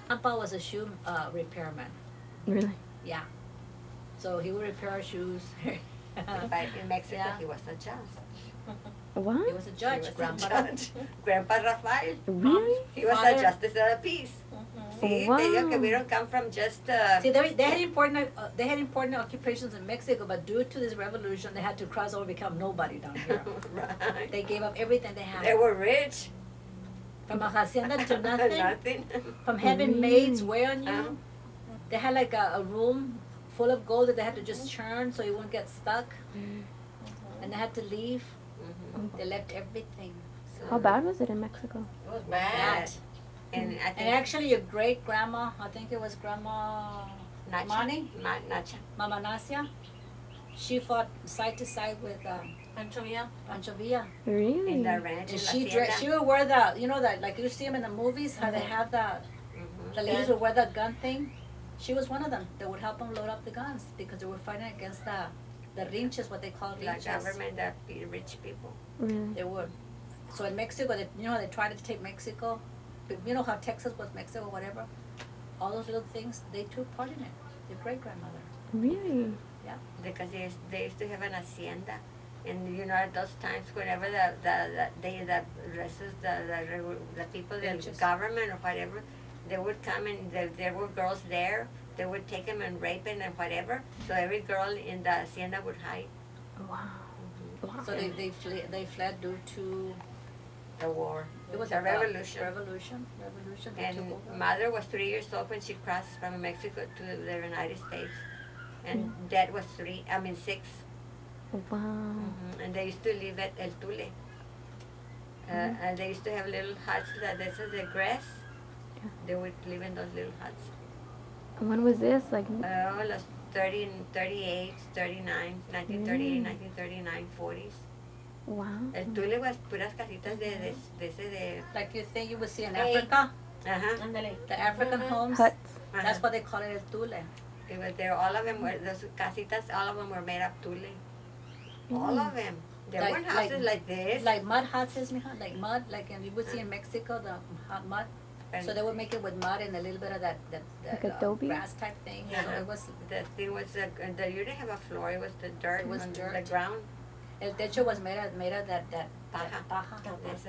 Grandpa was a shoe repairman. Really? Yeah. So he would repair our shoes. But in Mexico, Yeah. he was a judge. He What? was a He judge, was a Grandpa. judge. Grandpa Rafael. Really? He was Father. a justice of the peace. See, Wow. te digo que we don't come from just. See, they had important occupations in Mexico, but due to this revolution, they had to cross over, become nobody down here. Right. They gave up everything they had. They were rich. From a hacienda to nothing. Nothing. From having maids weigh on you. Uh-huh. They had like a room full of gold that they had to just churn so you wouldn't get stuck. And they had to leave. Mhm. They left everything. So How bad was it in Mexico? It was bad. That. And I And think actually, your great grandma, I think it was Grandma Nacha. Mani, Nacha. Mama Nasia, she fought side to side with Pancho Villa. Pancho Villa. Really? In the ranch. And in La she Hacienda. would wear the, you know, that like you see them in the movies, how they have the Mhm. ladies would wear the gun thing. She was one of them that would help them load up the guns because they were fighting against the rinches, what they call The rinches. government that be rich people. Really? They would. So in Mexico, they, you know how they tried to take Mexico? But you know how Texas was Mexico, whatever? All those little things, they took part in it. Your great-grandmother. Really? Because they used to have an hacienda. And you know, at those times, whenever the people, the Riches. government or whatever, they would come and there were girls there. They would take them and rape them and whatever. So every girl in the hacienda would hide. Wow. Wow. So they fled due to The war. it was the a revolution. Revolution. They And took over. mother was 3 years old when she crossed from Mexico to the United States. And dad was 6. Wow. And they used to live at El Tule. And they used to have little huts that this is the grass. Yeah. They would live in those little huts. And when was this? Like, Los 30, 38, 39, 1938, 1939, 40s. wow. El Tule was puras casitas de ese de. Like you think you would see in Hey. Africa, Ajá. Ándale. the African homes. Huts. That's why they call it El Tule. It was there. All of them were those casitas. All of them were made of tule. All of them. There Like- weren't houses like this. Like mud huts, is mija? Like mud, like you would see in Mexico, the hot mud. And So they would make it with mud and a little bit of that Like adobe? grass type thing. So Uh-huh. it was, the thing was you didn't have a floor. It was the dirt. It was on dirt. the ground. el techo was made of that Paja. paja. There's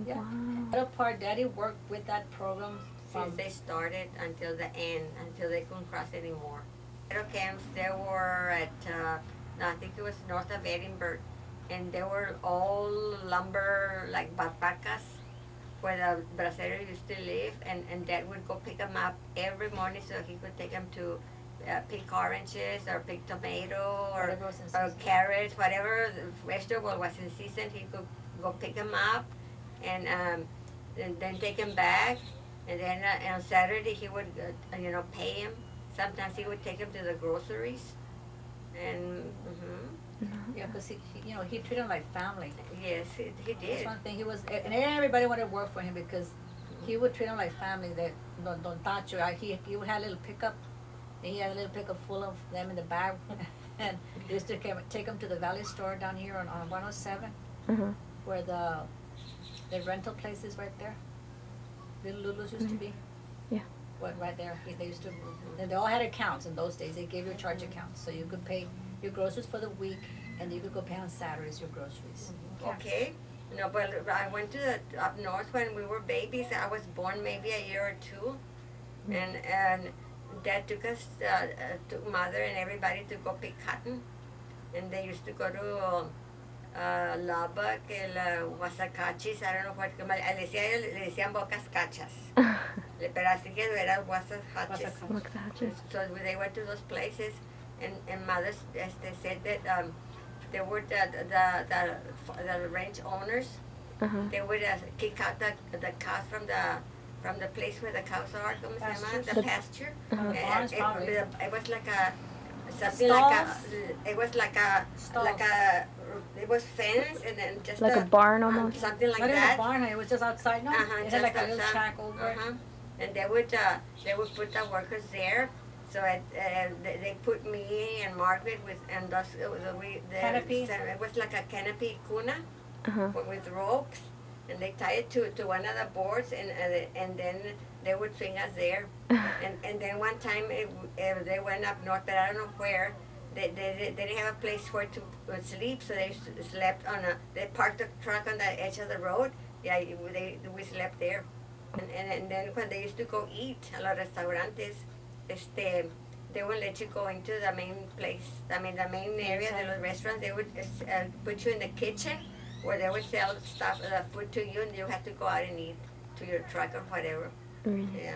Yeah. Wow. Other part, Daddy worked with that program from since they started until the end, until they couldn't cross anymore. Little camps. There were at no, I think it was north of Edinburgh, and they were all lumber like barracas where the bracero used to live, and Dad would go pick them up every morning so he could take them to pick oranges or pick tomato or Whatever was in or season. carrots, whatever vegetable was in season. He could go pick them up, and then take them back, and then on Saturday he would pay him. Sometimes he would take him to the groceries, and yeah, because he treated them like family. yes, he That's did. one thing he was, and everybody wanted to work for him because he would treat them like family. That don't touch you. He would have a little pickup, and he had a little pickup full of them in the bag, and he used to take them to the Valley store down here on 107, Uh-huh. where the rental place is right there. Little Lulu's used to be. Yeah. What right there? They used to. And they all had accounts in those days. They gave you a charge account, so you could pay your groceries for the week, and you could go pay on Saturdays your groceries. Okay. No, but I went to up north when we were babies. I was born maybe a year or two, and Dad took us, took mother and everybody to go pick cotton, and they used to go to Lubbock, Wasacachis, I don't know what, le decían bocas cachas, pero así que eran Wasacachis. Waxahachis. So they went to those places, and mother said that there were the ranch owners. Uh-huh. They would kick out the cows from the place where the cows are, como se llama? The The- pasture. Uh-huh. The barns, probably. It was like a something like a. Stalls? It was like a Stalls. It was fence and then just Like a barn almost? something like Not in a that. barn, it was just outside, no? Uh-huh, It had like a just little outside. shack over it. Uh-huh. And they would put the workers there. So they put me and Margaret and those Canopy? It was like a canopy cuna Uh-huh. with ropes, and they tie it to one of the boards, and then they would swing us there. And then one time they went up north, but I don't know where. They didn't have a place for to sleep, so they slept on they parked the truck on the edge of the road. Yeah, we slept there. And then when they used to go eat a los restaurantes, they would let you go into the main place. I mean, the main area of the restaurant. They would put you in the kitchen where they would sell stuff, food to you, and you had to go out and eat to your truck or whatever. Really? Yeah.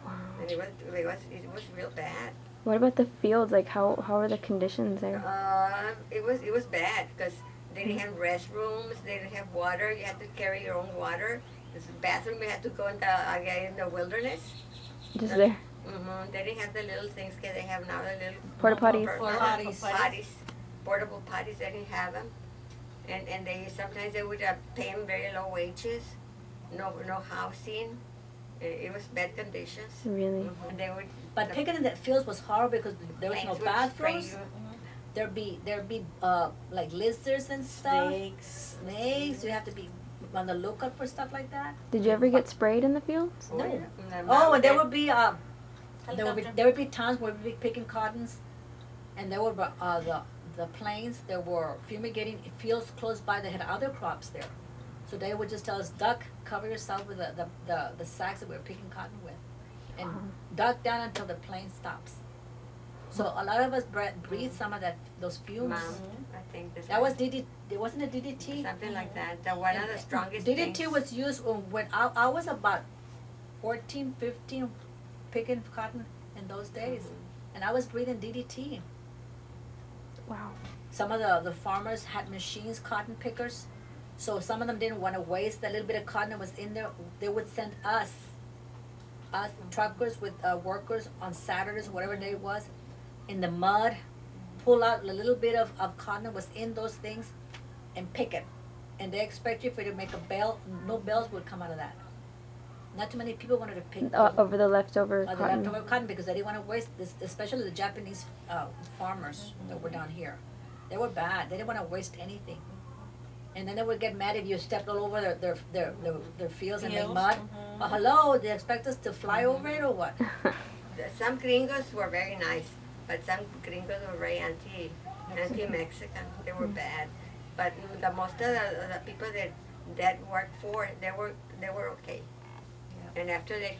Wow. And it was real bad. What about the fields? Like, how are the conditions there? It was bad because they didn't have restrooms, they didn't have water. You had to carry your own water. This bathroom, you had to go in the wilderness. Just there? Mm-hmm. They didn't have the little things that they have now, the little Porta potties. portable potties. They didn't have them, and they sometimes they would pay them very low wages, no housing. It was bad conditions. Really? Mm-hmm. And they would. But picking in the fields was hard because there was no planes would spray bathrooms. you. There'd be like lizards and stuff. Snakes. You have to be on the lookout for stuff like that. Did you ever get sprayed in the fields? Oh, No. yeah. Oh, and there would be times where we'd be picking cottons, and there were the planes. There were fumigating fields close by that had other crops there, so they would just tell us, duck, cover yourself with the sacks that we were picking cotton with, and duck down until the plane stops. So a lot of us breathe some of those fumes. I think That was DDT. It wasn't a DDT. something like that. The one of the strongest DDT things. was used when I was about 14, 15, picking cotton in those days, and I was breathing DDT. Wow. Some of the farmers had machines, cotton pickers, so some of them didn't want to waste the little bit of cotton that was in there. They would send us truckers with workers on Saturdays, whatever day it was, in the mud, pull out a little bit of cotton that was in those things, and pick it. And they expect you for you to make a bale. No bells would come out of that. Not too many people wanted to pick Over the leftover the cotton. leftover cotton because they didn't want to waste this, especially the Japanese farmers that were down here. They were bad. They didn't want to waste anything. And then they would get mad if you stepped all over their fields and made mud. Hello, they expect us to fly over it or what? Some gringos were very nice, but some gringos were very anti-Mexican. They were bad. But the most of the people that worked for, they were okay. And after that,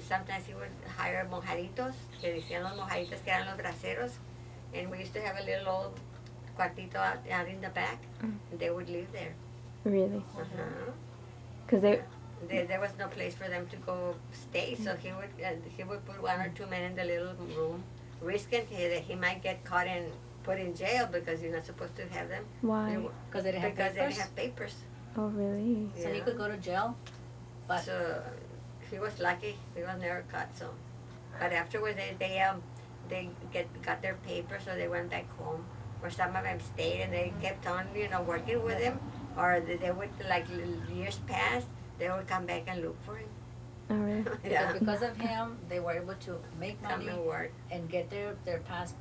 sometimes he would hire mojaditos, que decían los mojaditos que eran los braceros, and we used to have a little old cuartito out in the back, and they would live there. Really? Because There was no place for them to go stay, so he would put one or two men in the little room, risking that he might get caught and put in jail because you're not supposed to have them. why? Because they didn't have Because they papers. didn't have papers. Oh, really? So he could go to jail. But So he was lucky; he was never caught. So, but afterwards they got their papers, so they went back home. Or some of them stayed and they kept on, working with him. Or they would, like years passed, they would come back and look for him. Oh, really? Yeah. because of him, they were able to make Come money and work. and get their past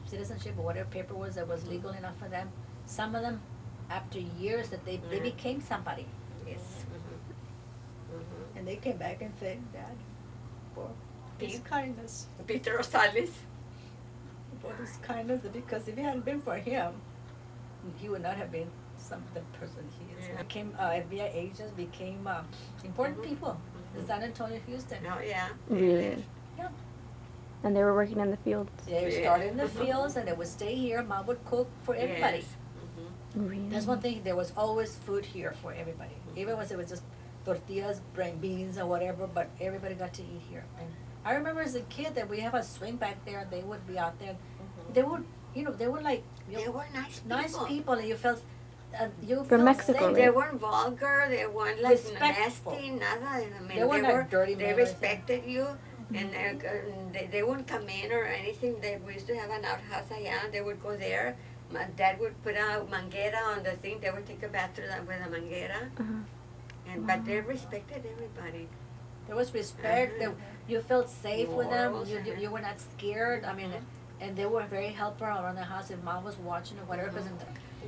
citizenship or whatever paper was that was legal enough for them. Some of them, after years, that they became somebody. Yes. And they came back and said, Dad, for his kindness, Peter Rosales. for his kindness, because if it hadn't been for him, he would not have been the person he is. Yeah. Became FBI agents, became important people. The San Antonio, Houston. Oh yeah. Really? Yeah. And they were working in the fields. They started in the fields and they would stay here. Mom would cook for everybody. Yes. Really? That's one thing. There was always food here for everybody. Even when it was just tortillas, beans, or whatever, but everybody got to eat here. And I remember as a kid that we have a swing back there. They would be out there. They would, they were like They were nice people, and you felt From felt Mexico, safe. right? They weren't vulgar. They weren't like Respectful. nasty. Nada. I mean, They weren't like dirty They men or respected you, and they wouldn't come in or anything. We used to have an outhouse allá. They would go there. My dad would put a manguera on the thing. They would take a bath with a manguera. But they respected everybody. There was respect. You felt safe with them. Morals, You were not scared. I mean, and they were very helpful around the house if mom was watching or whatever. Because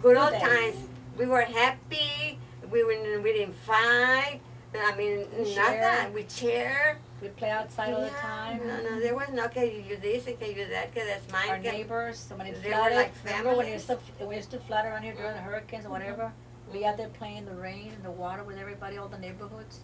Good old times. We were happy. we didn't fight. I mean, Share. nothing. We share. We play outside all the Yeah, time. No, there was no, okay, you this, okay, you that, okay, that's mine. Our okay. neighbors, somebody They were flooded. like Remember when families. we used to flood around here during the hurricanes or whatever? We out there playing in the rain and the water with everybody, all the neighborhoods.